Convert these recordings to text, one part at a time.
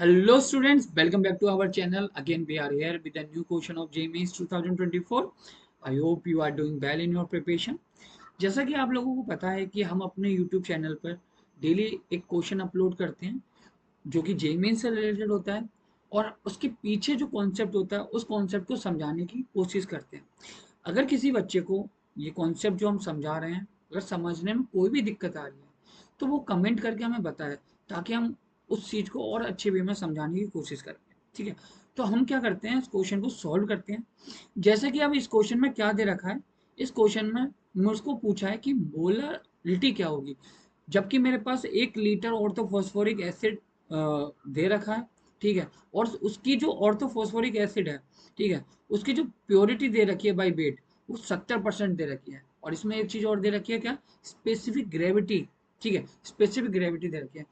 Hello students, welcome back to our channel. Again we are here with a new question of JMAs 2024. I hope you are doing well in your preparation. जैसा कि आप लोगों को पता है कि हम अपने YouTube चैनल पर डेली एक क्वेश्चन अपलोड करते हैं जो कि जेईमेन से रिलेटेड होता है और उसके पीछे जो कॉन्सेप्ट होता है उस कॉन्सेप्ट को समझाने की कोशिश करते हैं। अगर किसी बच्चे को ये कॉन्सेप्ट जो हम समझा रहे हैं अगर समझने में कोई भी दिक्कत आ रही है तो वो कमेंट करके हमें बताए ताकि हम उस चीज़ को और अच्छे वे में समझाने की कोशिश करें। ठीक है, तो हम क्या करते हैं, इस क्वेश्चन को सॉल्व करते हैं। जैसे कि अब इस क्वेश्चन में क्या दे रखा है, इस क्वेश्चन में मुझको पूछा है कि मोलरिटी क्या होगी, जबकि मेरे पास 1 लीटर ऑर्थोफॉस्फोरिक एसिड दे रखा है। ठीक है, और उसकी जो ऑर्थोफॉस्फोरिक एसिड है, ठीक है, उसकी जो प्योरिटी दे रखी है बाई वेट वो 70% दे रखी है। और इसमें एक चीज और दे रखी है, क्या, स्पेसिफिक ग्रेविटी। ठीक है, स्पेसिफिक ग्रेविटी दे रखी है।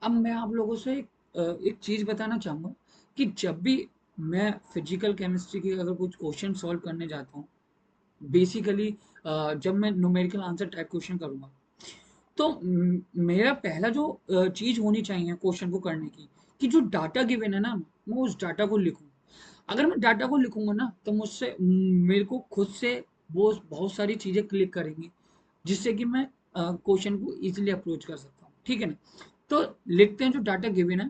अब मैं आप लोगों से एक चीज बताना चाहूंगा कि जब भी मैं फिजिकल केमिस्ट्री की अगर कुछ क्वेश्चन सॉल्व करने जाता हूँ, बेसिकली जब मैं न्यूमेरिकल आंसर टाइप क्वेश्चन करूंगा तो मेरा पहला जो चीज होनी चाहिए क्वेश्चन को करने की, कि जो डाटा गिवन है ना, मैं उस डाटा को लिखूं। अगर मैं डाटा को लिखूंगा ना तो मुझसे मेरे को खुद से वो बहुत सारी चीजें क्लिक करेंगी जिससे कि मैं क्वेश्चन को इजीली अप्रोच कर सकता हूँ। ठीक है ना, तो लिखते हैं जो डाटा गिवन है।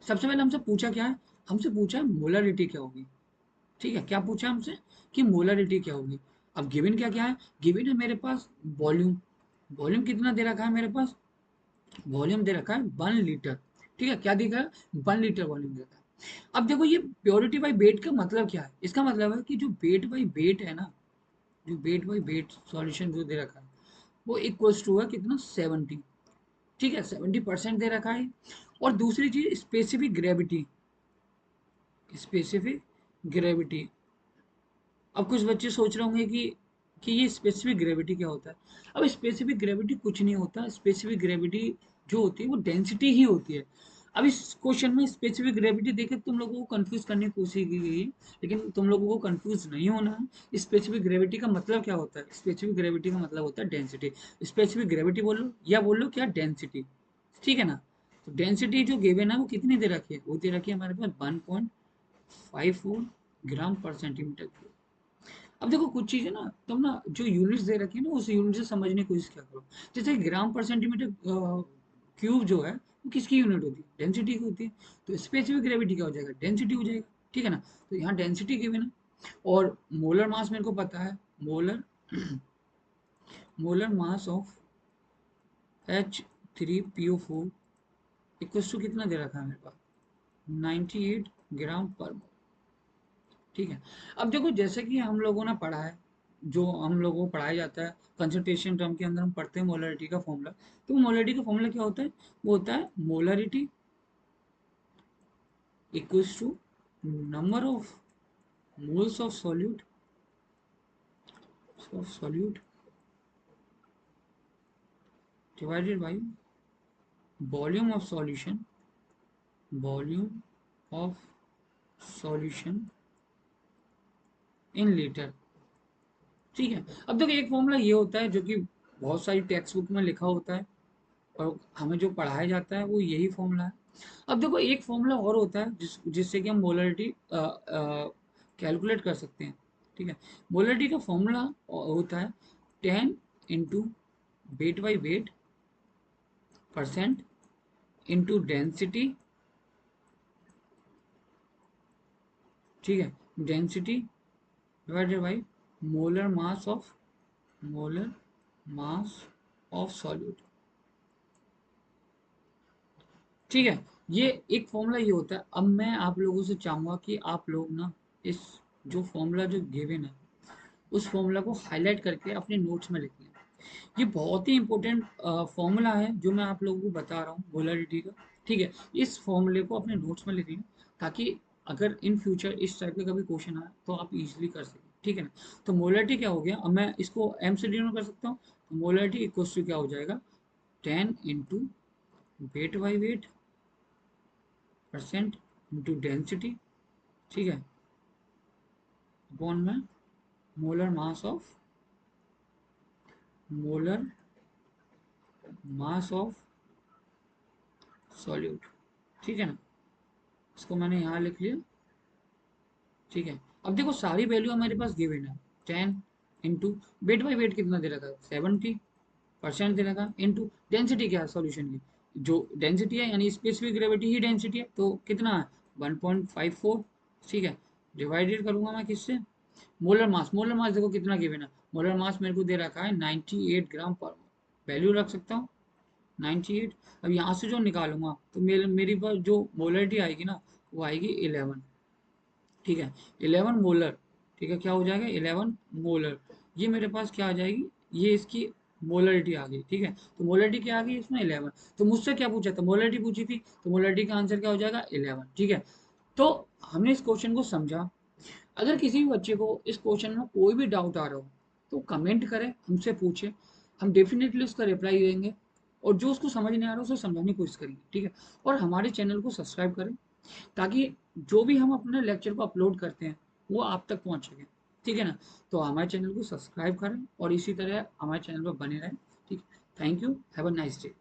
सबसे पहले हमसे पूछा क्या है, हमसे पूछा है मोलरिटी क्या होगी। ठीक है, क्या पूछा है हमसे कि मोलरिटी क्या होगी। अब गिवन क्या क्या है, गिवन है मेरे पास वॉल्यूम। वॉल्यूम कितना दे रखा है मेरे पास, वॉल्यूम दे रखा है 1 लीटर। ठीक है, क्या दिखा है, 1 लीटर वॉल्यूम देता है। अब देखो ये प्योरिटी बाई वेट का मतलब क्या है, इसका मतलब है कि जो वेट बाई वेट है ना, जो वेट बाई वेट सॉल्यूशन जो दे रखा है वो इक्वल्स टू है कितना, 70। ठीक है, 70% दे रखा है। और दूसरी चीज स्पेसिफिक ग्रेविटी, स्पेसिफिक ग्रेविटी। अब कुछ बच्चे सोच रहे होंगे कि ये स्पेसिफिक ग्रेविटी क्या होता है। अब स्पेसिफिक ग्रेविटी कुछ नहीं होता, स्पेसिफिक ग्रेविटी जो होती है वो डेंसिटी ही होती है। अब इस क्वेश्चन में स्पेसिफिक ग्रेविटी देके तुम लोगों को कंफ्यूज करने की कोशिश की गई है, लेकिन तुम लोगों को कंफ्यूज नहीं होना है। स्पेसिफिक ग्रेविटी का मतलब क्या होता है, स्पेसिफिक ग्रेविटी का मतलब होता है डेंसिटी। स्पेसिफिक ग्रेविटी बोलो या बोलो क्या, डेंसिटी। ठीक है ना, तो डेंसिटी जो गिवन है वो कितनी दे रखी है, वो दे रखी है हमारे पास 1.54 ग्राम पर सेंटीमीटर क्यूब। अब देखो कुछ चीजें ना तुम ना जो यूनिट्स दे रखी है ना उस यूनिट से समझने की कोशिश क्या करो। जैसे ग्राम पर सेंटीमीटर क्यूब जो है वो किसकी यूनिट होती है, डेंसिटी की होती है। तो स्पेसिफिक ग्रेविटी क्या हो जाएगा, डेंसिटी हो जाएगा। ठीक है ना, तो यहाँ डेंसिटी गिवन है। और मोलर मास मेरे को पता है, molar molar mass of H3PO4 equal to कितना दे रखा है मेरे पास, 98 ग्राम पर। ठीक है, अब देखो जैसे कि हम लोगों ने पढ़ा है, जो हम लोगों को पढ़ाया जाता है कंसंट्रेशन टर्म के अंदर, हम पढ़ते हैं मोलरिटी का फॉर्मूला। तो मोलरिटी का फॉर्मूला क्या होता है, वो होता है molarity equals to number of moles of solute divided by volume of solution, volume of solution in litre. ठीक है, अब देखो एक फॉर्मूला ये होता है जो कि बहुत सारी टेक्स्ट बुक में लिखा होता है और हमें जो पढ़ाया जाता है वो यही फॉर्मूला है। अब देखो एक फॉर्मूला और होता है जिससे कि हम मोलरिटी कैलकुलेट कर सकते हैं। ठीक है, मोलरिटी का फॉर्मूला होता है 10 into weight by wait percent into density. ठीक है, density divided by molar mass of molar mass of solute. ठीक है, ये एक फॉर्मूला ये होता है। अब मैं आप लोगों से चाहूंगा कि आप लोग ना इस जो फॉर्मूला जो गिवन है उस फॉर्मूला को हाईलाइट करके अपने नोट्स में लिख लें। ये बहुत ही इंपॉर्टेंट फॉर्मूला है जो मैं आप लोगों को बता रहा हूँ मोलरिटी का। ठीक है, इस फॉर्मूले को अपने नोट्स में लिख लें ताकि अगर इन फ्यूचर इस टाइप का कभी क्वेश्चन आए तो आप इजीली कर सकें। ठीक है ना, तो मोलरिटी क्या हो गया, अब मैं इसको एम से डिनोट कर सकता हूँ। तो मोलरिटी इक्वल टू क्या हो जाएगा, 10 into weight by wait percent into density. ठीक है, अपॉन में molar mass of molar mass of solute. ठीक है ना, इसको मैंने यहाँ लिख लिया, ठीक है। अब देखो सारी वैल्यू हमारे पास गिवन है, 10 इंटू वेट बाई वेट कितना दे रखा है, 70% दे रखा है, इंटू डेंसिटी क्या है सॉल्यूशन की, जो डेंसिटी है यानी स्पेसिफिक ग्रेविटी ही डेंसिटी है, तो कितना है 1.54, ठीक है। डिवाइडेड करूंगा मैं किससे, मोलर मास, मोलर मास देखो कितना गिवन है, मोलर मास मेरे को दे रखा है 98 ग्राम पर, वैल्यू रख सकता हूँ 98। अब यहाँ से जो निकालूंगा तो मेरी पास जो मोलरिटी आएगी ना, वो आएगी 11, ठीक है, 11 मोलर, ठीक है, क्या हो जाएगा 11 मोलर, ये मेरे पास क्या आ जाएगी, ये इसकी मोलरिटी आ गई, ठीक है। तो मोलरिटी क्या आ गई इसमें 11, तो मुझसे क्या पूछा था, मोलरिटी पूछी थी, तो मोलरिटी का आंसर क्या हो जाएगा 11, ठीक है। तो हमने इस क्वेश्चन को समझा। अगर किसी भी बच्चे को इस क्वेश्चन में कोई भी डाउट आ रहा हो तो कमेंट करे, हमसे पूछे, हम डेफिनेटली उसका रिप्लाई देंगे, और जो उसको समझ नहीं आ रहा उसे समझाने की कोशिश करेंगे, ठीक है। और हमारे चैनल को सब्सक्राइब करें, ताकि जो भी हम अपने लेक्चर को अपलोड करते हैं वो आप तक पहुंच सके, ठीक है ना। तो हमारे चैनल को सब्सक्राइब करें और इसी तरह हमारे चैनल पर बने रहें, ठीक है। Thank you, have a nice day.